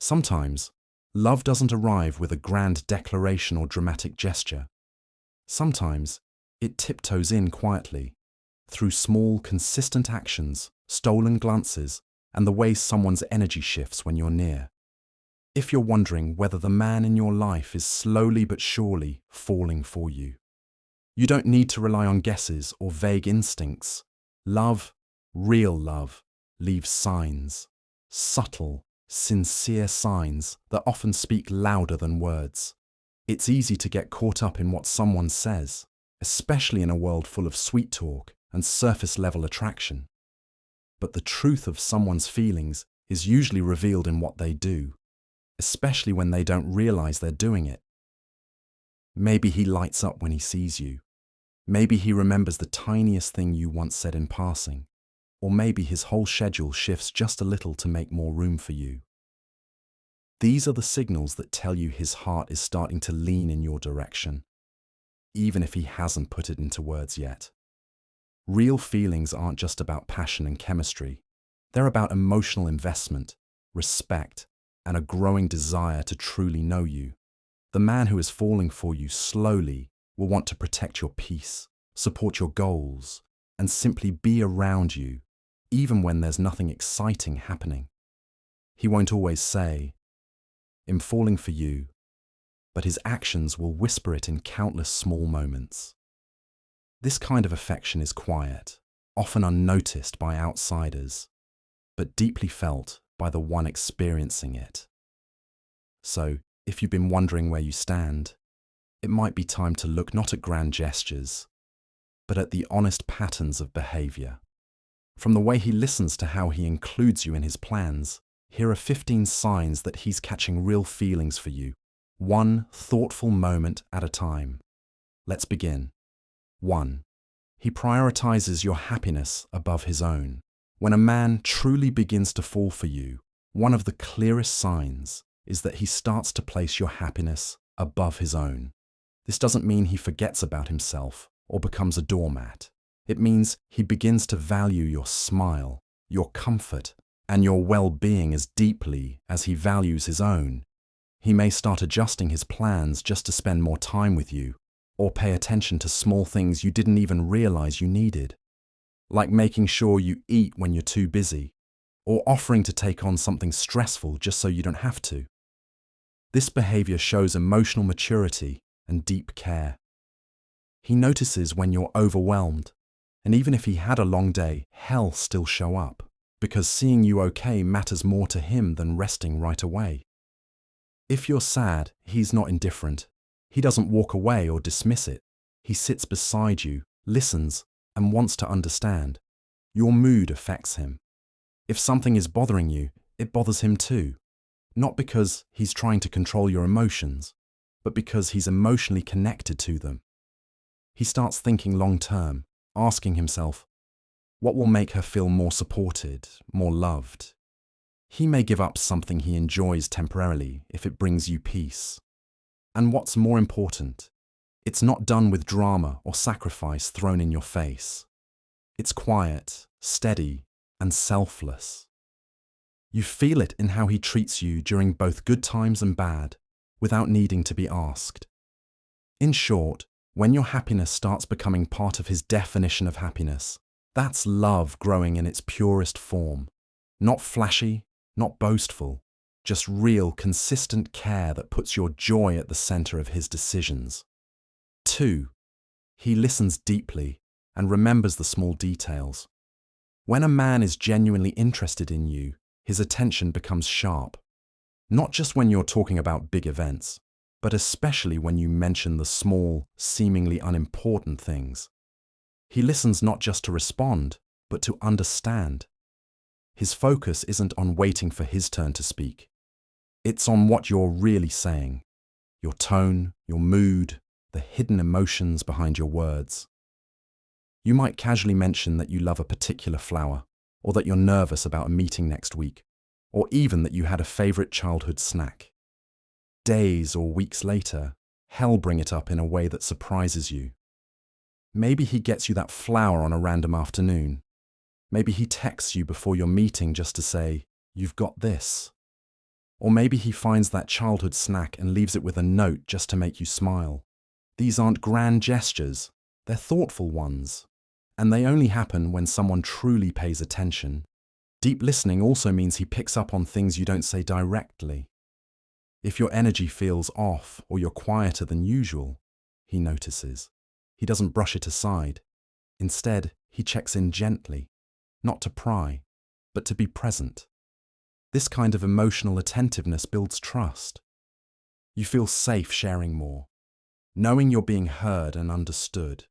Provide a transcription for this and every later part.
Sometimes, love doesn't arrive with a grand declaration or dramatic gesture. Sometimes, it tiptoes in quietly, through small, consistent actions, stolen glances, and the way someone's energy shifts when you're near. If you're wondering whether the man in your life is slowly but surely falling for you, you don't need to rely on guesses or vague instincts. Love, real love, leaves signs, subtle, sincere signs that often speak louder than words. It's easy to get caught up in what someone says, especially in a world full of sweet talk and surface-level attraction. But the truth of someone's feelings is usually revealed in what they do, especially when they don't realize they're doing it. Maybe he lights up when he sees you. Maybe he remembers the tiniest thing you once said in passing. Or maybe his whole schedule shifts just a little to make more room for you. These are the signals that tell you his heart is starting to lean in your direction, even if he hasn't put it into words yet. Real feelings aren't just about passion and chemistry. They're about emotional investment, respect, and a growing desire to truly know you. The man who is falling for you slowly will want to protect your peace, support your goals, and simply be around you, even when there's nothing exciting happening. He won't always say, "I'm falling for you," but his actions will whisper it in countless small moments. This kind of affection is quiet, often unnoticed by outsiders, but deeply felt by the one experiencing it. So, if you've been wondering where you stand, it might be time to look not at grand gestures, but at the honest patterns of behavior. From the way he listens to how he includes you in his plans, here are 15 signs that he's catching real feelings for you, one thoughtful moment at a time. Let's begin. 1. He prioritizes your happiness above his own. When a man truly begins to fall for you, one of the clearest signs is that he starts to place your happiness above his own. This doesn't mean he forgets about himself or becomes a doormat. It means he begins to value your smile, your comfort, and your well-being as deeply as he values his own. He may start adjusting his plans just to spend more time with you, or pay attention to small things you didn't even realize you needed, like making sure you eat when you're too busy, or offering to take on something stressful just so you don't have to. This behavior shows emotional maturity and deep care. He notices when you're overwhelmed, and even if he had a long day, he'll still show up, because seeing you okay matters more to him than resting right away. If you're sad, he's not indifferent. He doesn't walk away or dismiss it. He sits beside you, listens, and wants to understand. Your mood affects him. If something is bothering you, it bothers him too. Not because he's trying to control your emotions, but because he's emotionally connected to them. He starts thinking long-term, asking himself, what will make her feel more supported, more loved? He may give up something he enjoys temporarily if it brings you peace. And what's more important, it's not done with drama or sacrifice thrown in your face. It's quiet, steady, and selfless. You feel it in how he treats you during both good times and bad, without needing to be asked. In short, when your happiness starts becoming part of his definition of happiness, that's love growing in its purest form. Not flashy, not boastful, just real, consistent care that puts your joy at the center of his decisions. 2. He listens deeply and remembers the small details. When a man is genuinely interested in you, his attention becomes sharp. Not just when you're talking about big events, but especially when you mention the small, seemingly unimportant things. He listens not just to respond, but to understand. His focus isn't on waiting for his turn to speak. It's on what you're really saying, your tone, your mood, the hidden emotions behind your words. You might casually mention that you love a particular flower, or that you're nervous about a meeting next week, or even that you had a favorite childhood snack. Days or weeks later, he'll bring it up in a way that surprises you. Maybe he gets you that flower on a random afternoon. Maybe he texts you before your meeting just to say, "You've got this." Or maybe he finds that childhood snack and leaves it with a note just to make you smile. These aren't grand gestures, they're thoughtful ones. And they only happen when someone truly pays attention. Deep listening also means he picks up on things you don't say directly. If your energy feels off or you're quieter than usual, he notices. He doesn't brush it aside. Instead, he checks in gently, not to pry, but to be present. This kind of emotional attentiveness builds trust. You feel safe sharing more, knowing you're being heard and understood,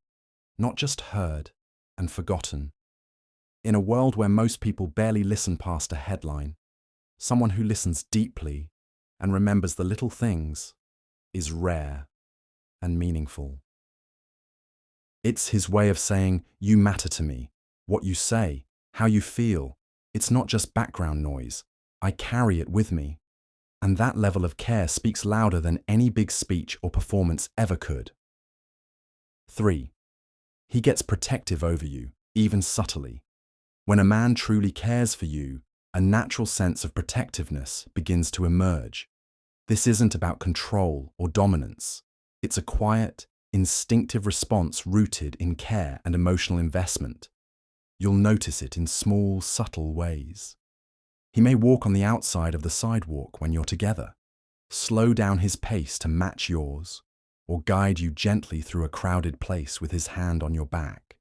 not just heard and forgotten. In a world where most people barely listen past a headline, someone who listens deeply and remembers the little things is rare and meaningful. It's his way of saying, you matter to me, what you say, how you feel. It's not just background noise. I carry it with me. And that level of care speaks louder than any big speech or performance ever could. 3. He gets protective over you, even subtly. When a man truly cares for you, a natural sense of protectiveness begins to emerge. This isn't about control or dominance. It's a quiet, instinctive response rooted in care and emotional investment. You'll notice it in small, subtle ways. He may walk on the outside of the sidewalk when you're together, slow down his pace to match yours, or guide you gently through a crowded place with his hand on your back.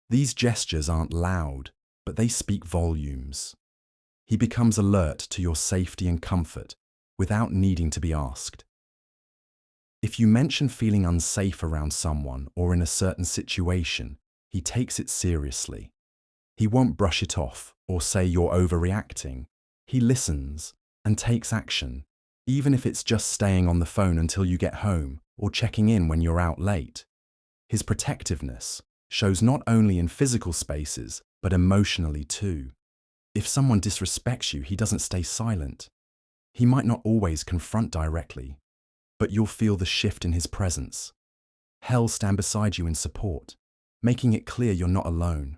These gestures aren't loud, but they speak volumes. He becomes alert to your safety and comfort without needing to be asked. If you mention feeling unsafe around someone or in a certain situation, he takes it seriously. He won't brush it off or say you're overreacting. He listens and takes action, even if it's just staying on the phone until you get home or checking in when you're out late. His protectiveness shows not only in physical spaces, but emotionally too. If someone disrespects you, he doesn't stay silent. He might not always confront directly, but you'll feel the shift in his presence. He'll stand beside you in support, making it clear you're not alone.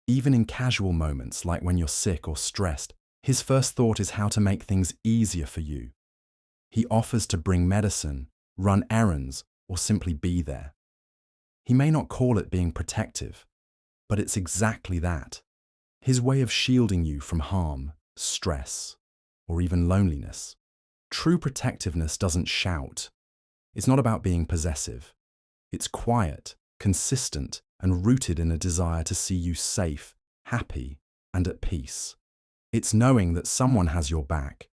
Even in casual moments like when you're sick or stressed, his first thought is how to make things easier for you. He offers to bring medicine, run errands, or simply be there. He may not call it being protective, but it's exactly that. His way of shielding you from harm, stress, or even loneliness. True protectiveness doesn't shout. It's not about being possessive. It's quiet, consistent, and rooted in a desire to see you safe, happy, and at peace. It's knowing that someone has your back,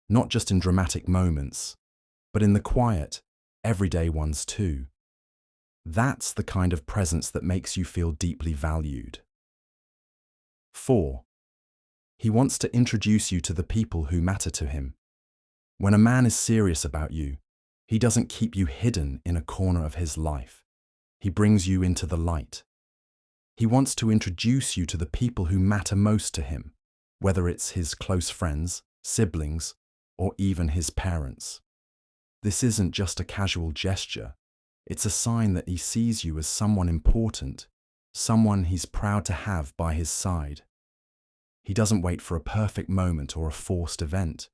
not just in dramatic moments, but in the quiet, everyday ones too. That's the kind of presence that makes you feel deeply valued. 4. He wants to introduce you to the people who matter to him. When a man is serious about you, he doesn't keep you hidden in a corner of his life. He brings you into the light. He wants to introduce you to the people who matter most to him, whether it's his close friends, siblings, or even his parents. This isn't just a casual gesture. It's a sign that he sees you as someone important, someone he's proud to have by his side. He doesn't wait for a perfect moment or a forced event.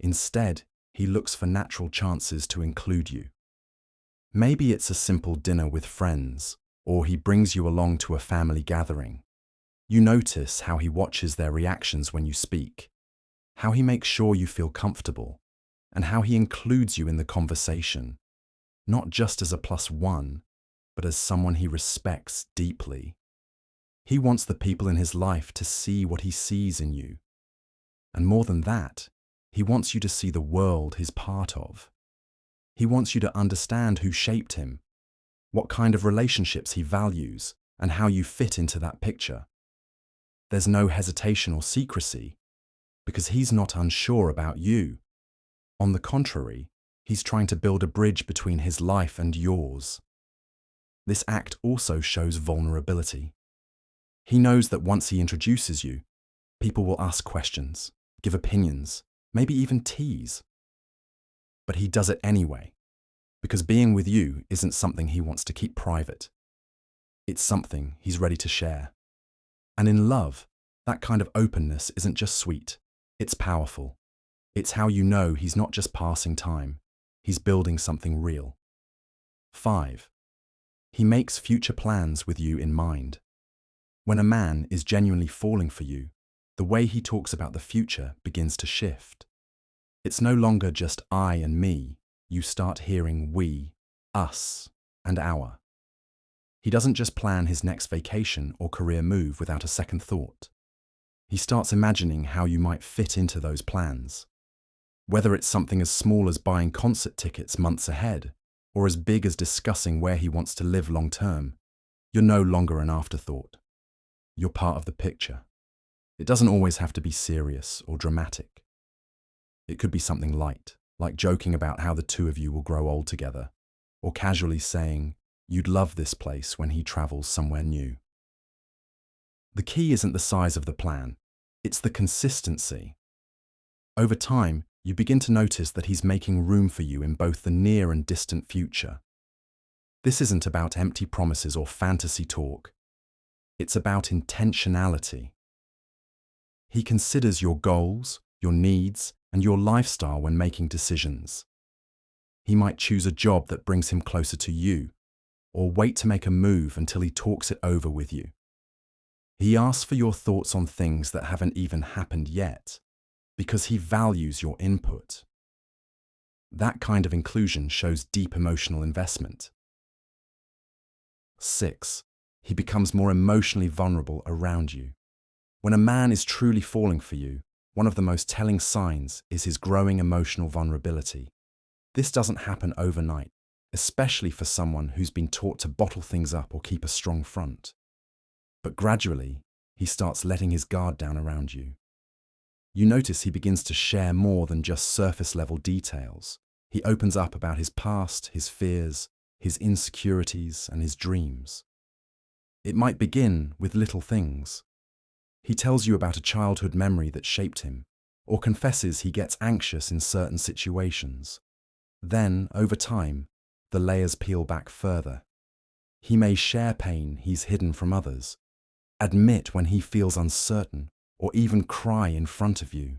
Instead, he looks for natural chances to include you. Maybe it's a simple dinner with friends, or he brings you along to a family gathering. You notice how he watches their reactions when you speak, how he makes sure you feel comfortable, and how he includes you in the conversation, not just as a +1, but as someone he respects deeply. He wants the people in his life to see what he sees in you. And more than that, he wants you to see the world he's part of. He wants you to understand who shaped him, what kind of relationships he values, and how you fit into that picture. There's no hesitation or secrecy, because he's not unsure about you. On the contrary, he's trying to build a bridge between his life and yours. This act also shows vulnerability. He knows that once he introduces you, people will ask questions, give opinions, maybe even tease. But he does it anyway, because being with you isn't something he wants to keep private. It's something he's ready to share. And in love, that kind of openness isn't just sweet, It's powerful. It's how you know he's not just passing time, he's building something real. 5. He makes future plans with you in mind. When a man is genuinely falling for you, the way he talks about the future begins to shift. It's no longer just I and me. You start hearing we, us, and our. He doesn't just plan his next vacation or career move without a second thought. He starts imagining how you might fit into those plans. Whether it's something as small as buying concert tickets months ahead, or as big as discussing where he wants to live long term, you're no longer an afterthought. You're part of the picture. It doesn't always have to be serious or dramatic. It could be something light, like joking about how the two of you will grow old together, or casually saying, you'd love this place when he travels somewhere new. The key isn't the size of the plan, it's the consistency. Over time, you begin to notice that he's making room for you in both the near and distant future. This isn't about empty promises or fantasy talk. It's about intentionality. He considers your goals, your needs, and your lifestyle when making decisions. He might choose a job that brings him closer to you, or wait to make a move until he talks it over with you. He asks for your thoughts on things that haven't even happened yet, because he values your input. That kind of inclusion shows deep emotional investment. 6. He becomes more emotionally vulnerable around you. When a man is truly falling for you, one of the most telling signs is his growing emotional vulnerability. This doesn't happen overnight, especially for someone who's been taught to bottle things up or keep a strong front. But gradually, he starts letting his guard down around you. You notice he begins to share more than just surface-level details. He opens up about his past, his fears, his insecurities, and his dreams. It might begin with little things. He tells you about a childhood memory that shaped him, or confesses he gets anxious in certain situations. Then, over time, the layers peel back further. He may share pain he's hidden from others, admit when he feels uncertain, or even cry in front of you.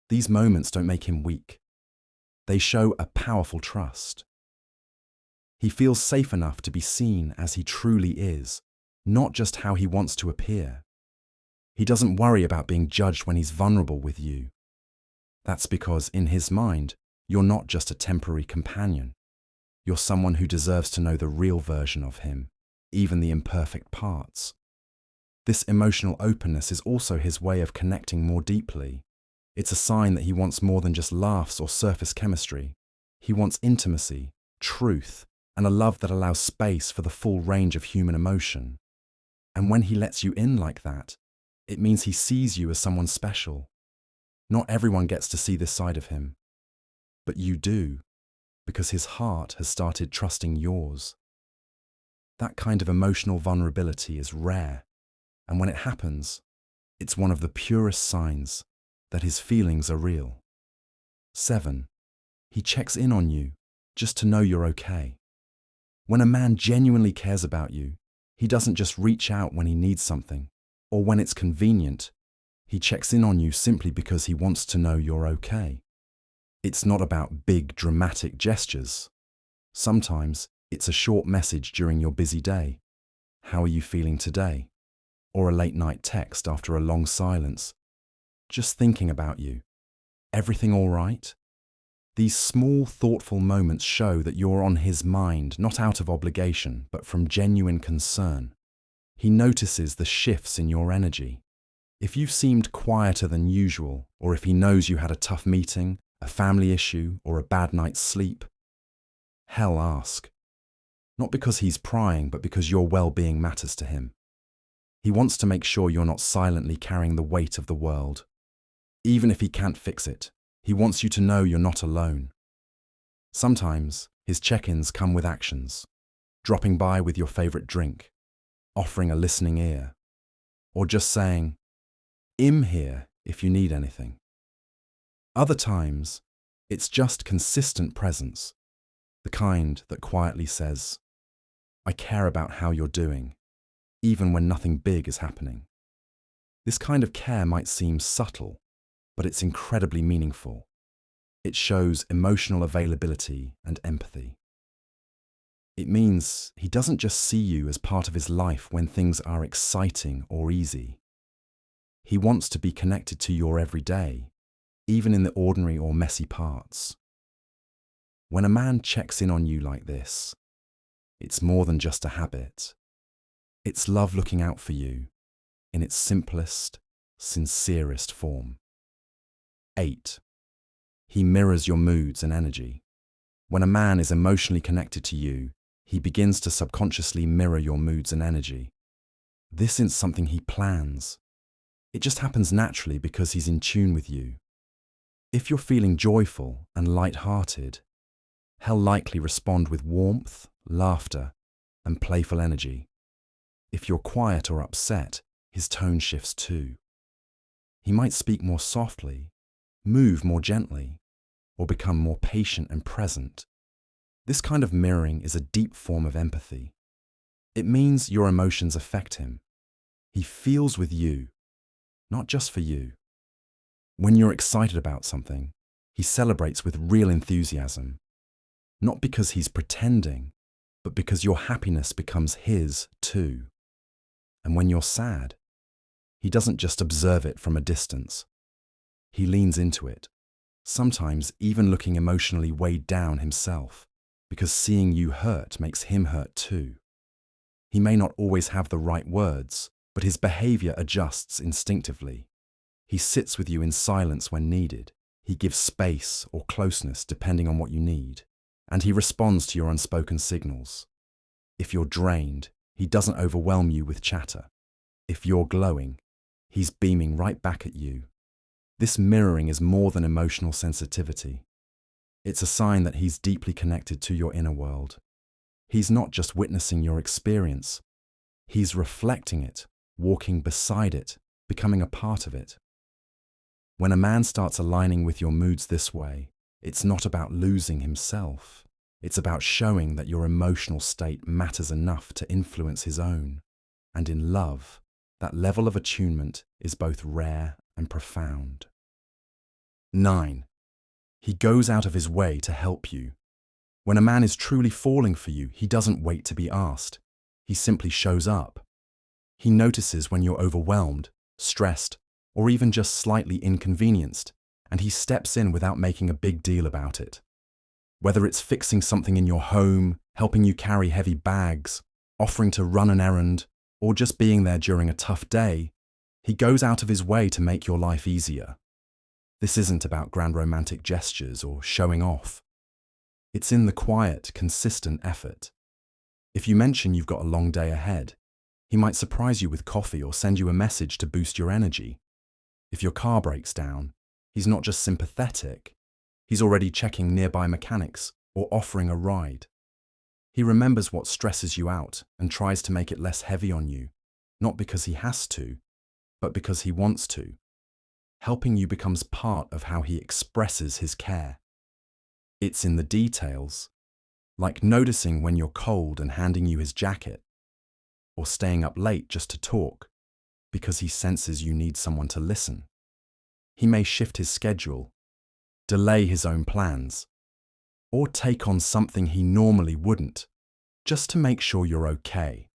These moments don't make him weak. They show a powerful trust. He feels safe enough to be seen as he truly is, not just how he wants to appear. He doesn't worry about being judged when he's vulnerable with you. That's because, in his mind, you're not just a temporary companion. You're someone who deserves to know the real version of him, even the imperfect parts. This emotional openness is also his way of connecting more deeply. It's a sign that he wants more than just laughs or surface chemistry. He wants intimacy, truth, and a love that allows space for the full range of human emotion. And when he lets you in like that, it means he sees you as someone special. Not everyone gets to see this side of him, but you do, because his heart has started trusting yours. That kind of emotional vulnerability is rare, and when it happens, it's one of the purest signs that his feelings are real. 7. He checks in on you just to know you're okay. When a man genuinely cares about you, he doesn't just reach out when he needs something, or when it's convenient. He checks in on you simply because he wants to know you're okay. It's not about big, dramatic gestures. Sometimes it's a short message during your busy day. How are you feeling today? Or a late-night text after a long silence. Just thinking about you. Everything all right? These small, thoughtful moments show that you're on his mind, not out of obligation, but from genuine concern. He notices the shifts in your energy. If you've seemed quieter than usual, or if he knows you had a tough meeting, a family issue, or a bad night's sleep, hell ask. Not because he's prying, but because your well-being matters to him. He wants to make sure you're not silently carrying the weight of the world. Even if he can't fix it, he wants you to know you're not alone. Sometimes his check-ins come with actions, dropping by with your favorite drink, offering a listening ear, or just saying, "I'm here if you need anything." Other times, it's just consistent presence, the kind that quietly says, "I care about how you're doing," even when nothing big is happening. This kind of care might seem subtle, but it's incredibly meaningful. It shows emotional availability and empathy. It means he doesn't just see you as part of his life when things are exciting or easy. He wants to be connected to your everyday, even in the ordinary or messy parts. When a man checks in on you like this, it's more than just a habit. It's love looking out for you in its simplest, sincerest form. 8. He mirrors your moods and energy. When a man is emotionally connected to you, he begins to subconsciously mirror your moods and energy. This isn't something he plans. It just happens naturally because he's in tune with you. If you're feeling joyful and light-hearted, he'll likely respond with warmth, laughter, and playful energy. If you're quiet or upset, his tone shifts too. He might speak more softly, move more gently, or become more patient and present. This kind of mirroring is a deep form of empathy. It means your emotions affect him. He feels with you, not just for you. When you're excited about something, he celebrates with real enthusiasm, not because he's pretending, but because your happiness becomes his too. And when you're sad, he doesn't just observe it from a distance. He leans into it, sometimes even looking emotionally weighed down himself, because seeing you hurt makes him hurt too. He may not always have the right words, but his behavior adjusts instinctively. He sits with you in silence when needed. He gives space or closeness depending on what you need, and he responds to your unspoken signals. If you're drained, he doesn't overwhelm you with chatter. If you're glowing, he's beaming right back at you. This mirroring is more than emotional sensitivity. It's a sign that he's deeply connected to your inner world. He's not just witnessing your experience, he's reflecting it, walking beside it, becoming a part of it. When a man starts aligning with your moods this way, it's not about losing himself. It's about showing that your emotional state matters enough to influence his own. And in love, that level of attunement is both rare and profound. 9. He goes out of his way to help you. When a man is truly falling for you, he doesn't wait to be asked. He simply shows up. He notices when you're overwhelmed, stressed, or even just slightly inconvenienced, and he steps in without making a big deal about it. Whether it's fixing something in your home, helping you carry heavy bags, offering to run an errand, or just being there during a tough day, he goes out of his way to make your life easier. This isn't about grand romantic gestures or showing off. It's in the quiet, consistent effort. If you mention you've got a long day ahead, he might surprise you with coffee or send you a message to boost your energy. If your car breaks down, he's not just sympathetic, he's already checking nearby mechanics or offering a ride. He remembers what stresses you out and tries to make it less heavy on you, not because he has to, but because he wants to. Helping you becomes part of how he expresses his care. It's in the details, like noticing when you're cold and handing you his jacket, or staying up late just to talk, because he senses you need someone to listen. He may shift his schedule, delay his own plans, or take on something he normally wouldn't, just to make sure you're okay.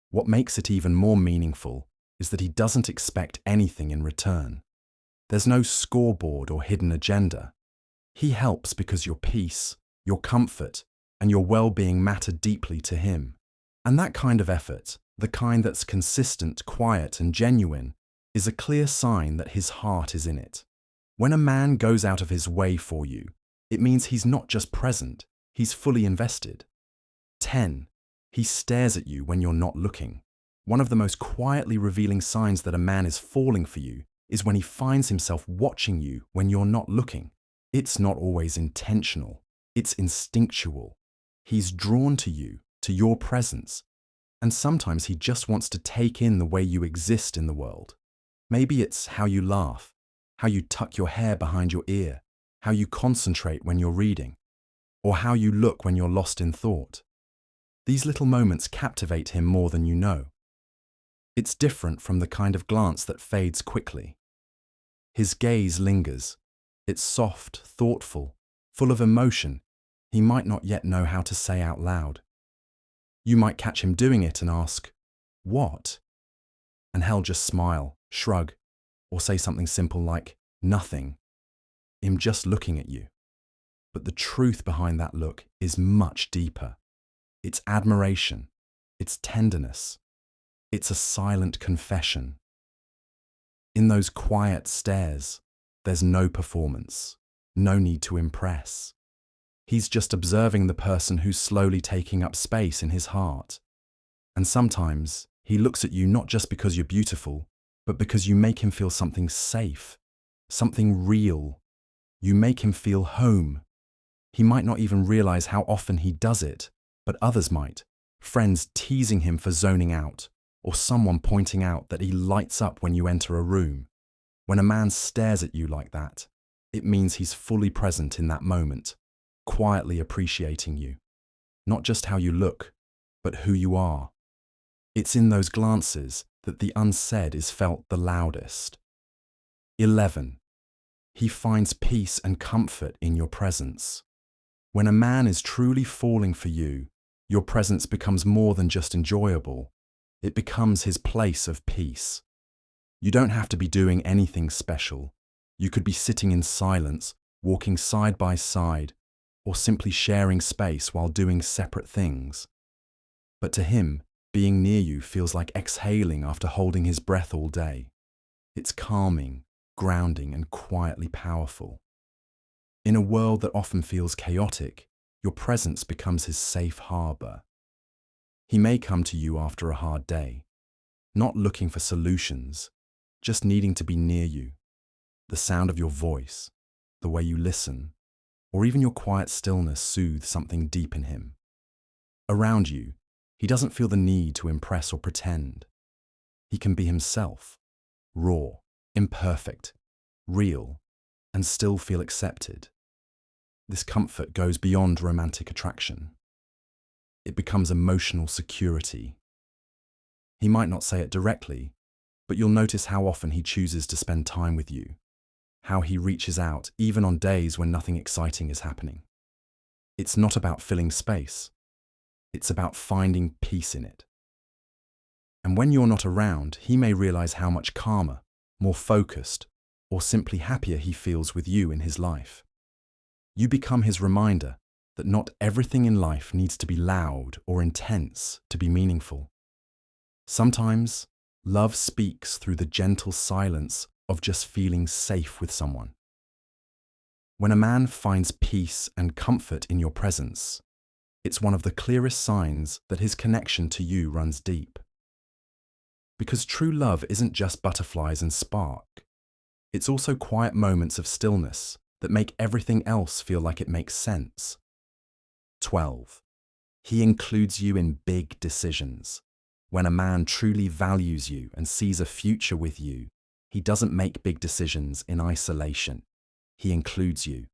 What makes it even more meaningful is that he doesn't expect anything in return. There's no scoreboard or hidden agenda. He helps because your peace, your comfort, and your well-being matter deeply to him. And that kind of effort, the kind that's consistent, quiet, and genuine, is a clear sign that his heart is in it. When a man goes out of his way for you, it means he's not just present, he's fully invested. 10. He stares at you when you're not looking. One of the most quietly revealing signs that a man is falling for you is when he finds himself watching you when you're not looking. It's not always intentional, it's instinctual. He's drawn to you, to your presence, and sometimes he just wants to take in the way you exist in the world. Maybe it's how you laugh, how you tuck your hair behind your ear, how you concentrate when you're reading, or how you look when you're lost in thought. These little moments captivate him more than you know. It's different from the kind of glance that fades quickly. His gaze lingers. It's soft, thoughtful, full of emotion he might not yet know how to say out loud. You might catch him doing it and ask, "What?" And he'll just smile, shrug, or say something simple like, "Nothing." Him just looking at you. But the truth behind that look is much deeper. It's admiration. It's tenderness. It's a silent confession. In those quiet stares, there's no performance, no need to impress. He's just observing the person who's slowly taking up space in his heart. And sometimes he looks at you not just because you're beautiful, but because you make him feel something safe, something real. You make him feel home. He might not even realize how often he does it, but others might. Friends teasing him for zoning out, or someone pointing out that he lights up when you enter a room. When a man stares at you like that, it means he's fully present in that moment, quietly appreciating you. Not just how you look, but who you are. It's in those glances that the unsaid is felt the loudest. 11. He finds peace and comfort in your presence. When a man is truly falling for you, your presence becomes more than just enjoyable. It becomes his place of peace. You don't have to be doing anything special. You could be sitting in silence, walking side by side, or simply sharing space while doing separate things. But to him, being near you feels like exhaling after holding his breath all day. It's calming, grounding, and quietly powerful. In a world that often feels chaotic, your presence becomes his safe harbor. He may come to you after a hard day, not looking for solutions, just needing to be near you. The sound of your voice, the way you listen, or even your quiet stillness soothe something deep in him. Around you, he doesn't feel the need to impress or pretend. He can be himself, raw, imperfect, real, and still feel accepted. This comfort goes beyond romantic attraction. It becomes emotional security. He might not say it directly, but you'll notice how often he chooses to spend time with you, how he reaches out even on days when nothing exciting is happening. It's not about filling space. It's about finding peace in it. And when you're not around, he may realize how much calmer, more focused, or simply happier he feels with you in his life. You become his reminder that not everything in life needs to be loud or intense to be meaningful. Sometimes, love speaks through the gentle silence of just feeling safe with someone. When a man finds peace and comfort in your presence, it's one of the clearest signs that his connection to you runs deep. Because true love isn't just butterflies and spark. It's also quiet moments of stillness that make everything else feel like it makes sense. 12. He includes you in big decisions. When a man truly values you and sees a future with you, he doesn't make big decisions in isolation. He includes you.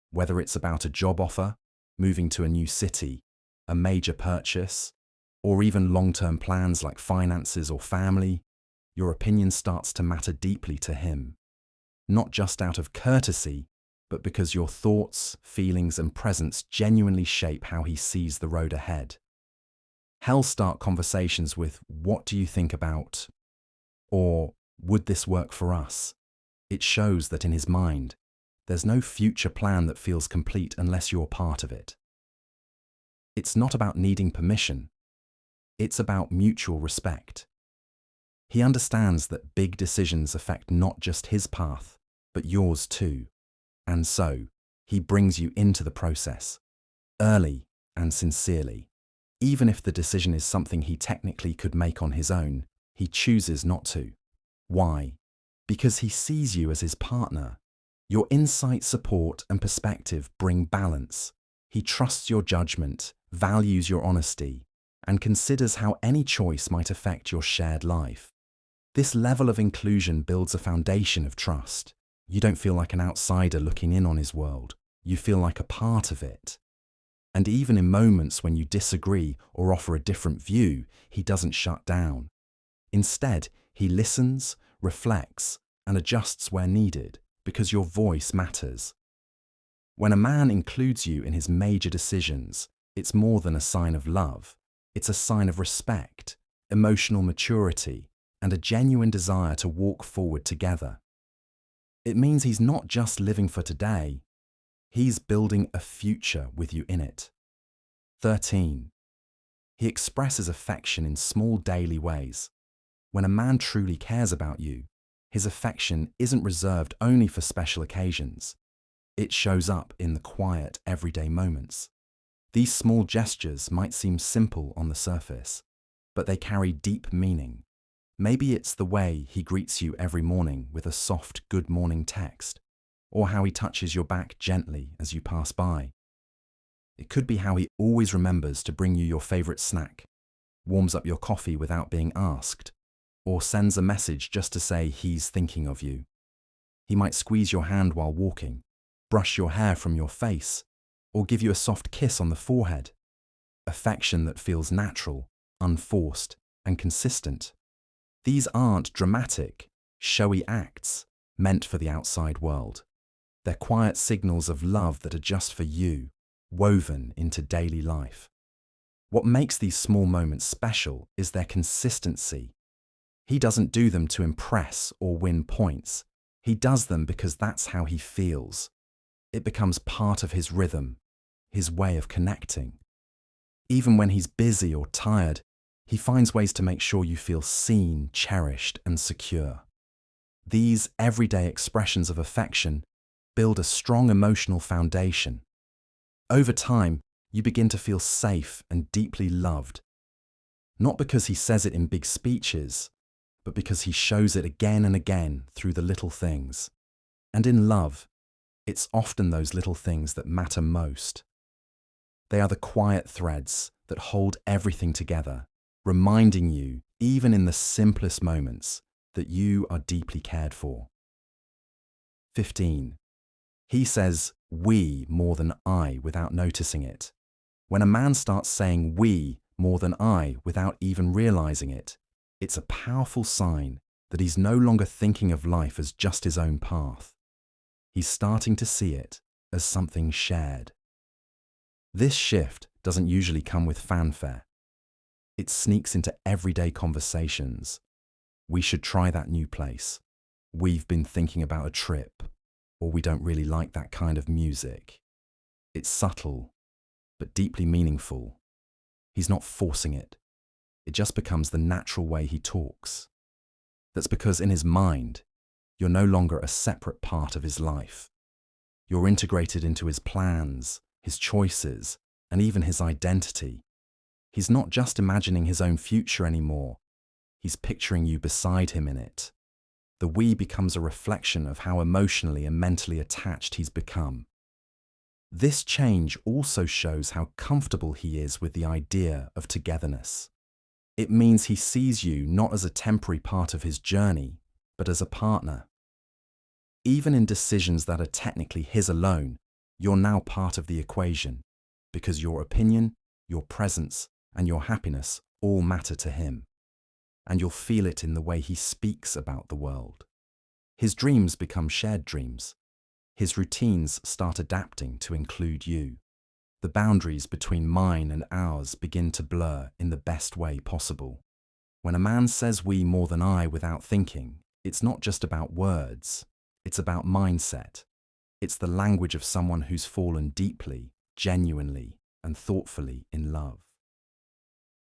Whether it's about a job offer, moving to a new city, a major purchase, or even long-term plans like finances or family, your opinion starts to matter deeply to him. Not just out of courtesy, but because your thoughts, feelings, and presence genuinely shape how he sees the road ahead. He'll start conversations with, "What do you think about?" or "Would this work for us?" It shows that in his mind, there's no future plan that feels complete unless you're part of it. It's not about needing permission. It's about mutual respect. He understands that big decisions affect not just his path, but yours too. And so, he brings you into the process, early and sincerely. Even if the decision is something he technically could make on his own, he chooses not to. Why? Because he sees you as his partner. Your insight, support, and perspective bring balance. He trusts your judgment, values your honesty, and considers how any choice might affect your shared life. This level of inclusion builds a foundation of trust. You don't feel like an outsider looking in on his world. You feel like a part of it. And even in moments when you disagree or offer a different view, he doesn't shut down. Instead, he listens, reflects, and adjusts where needed because your voice matters. When a man includes you in his major decisions, it's more than a sign of love. It's a sign of respect, emotional maturity, and a genuine desire to walk forward together. It means he's not just living for today, he's building a future with you in it. 13. He expresses affection in small daily ways. When a man truly cares about you, his affection isn't reserved only for special occasions. It shows up in the quiet, everyday moments. These small gestures might seem simple on the surface, but they carry deep meaning. Maybe it's the way he greets you every morning with a soft good morning text, or how he touches your back gently as you pass by. It could be how he always remembers to bring you your favorite snack, warms up your coffee without being asked, or sends a message just to say he's thinking of you. He might squeeze your hand while walking, brush your hair from your face, or give you a soft kiss on the forehead. Affection that feels natural, unforced, and consistent. These aren't dramatic, showy acts meant for the outside world. They're quiet signals of love that are just for you, woven into daily life. What makes these small moments special is their consistency. He doesn't do them to impress or win points. He does them because that's how he feels. It becomes part of his rhythm, his way of connecting. Even when he's busy or tired, he finds ways to make sure you feel seen, cherished, and secure. These everyday expressions of affection build a strong emotional foundation. Over time, you begin to feel safe and deeply loved. Not because he says it in big speeches, but because he shows it again and again through the little things. And in love, it's often those little things that matter most. They are the quiet threads that hold everything together, reminding you, even in the simplest moments, that you are deeply cared for. 15. He says we more than I without noticing it. When a man starts saying we more than I without even realizing it, it's a powerful sign that he's no longer thinking of life as just his own path. He's starting to see it as something shared. This shift doesn't usually come with fanfare. It sneaks into everyday conversations. We should try that new place. We've been thinking about a trip, or we don't really like that kind of music. It's subtle, but deeply meaningful. He's not forcing it. It just becomes the natural way he talks. That's because in his mind, you're no longer a separate part of his life. You're integrated into his plans, his choices, and even his identity. He's not just imagining his own future anymore. He's picturing you beside him in it. The we becomes a reflection of how emotionally and mentally attached he's become. This change also shows how comfortable he is with the idea of togetherness. It means he sees you not as a temporary part of his journey, but as a partner. Even in decisions that are technically his alone, you're now part of the equation, because your opinion, your presence, and your happiness all matter to him. And you'll feel it in the way he speaks about the world. His dreams become shared dreams. His routines start adapting to include you. The boundaries between mine and ours begin to blur in the best way possible. When a man says we more than I without thinking, it's not just about words, it's about mindset. It's the language of someone who's fallen deeply, genuinely, and thoughtfully in love.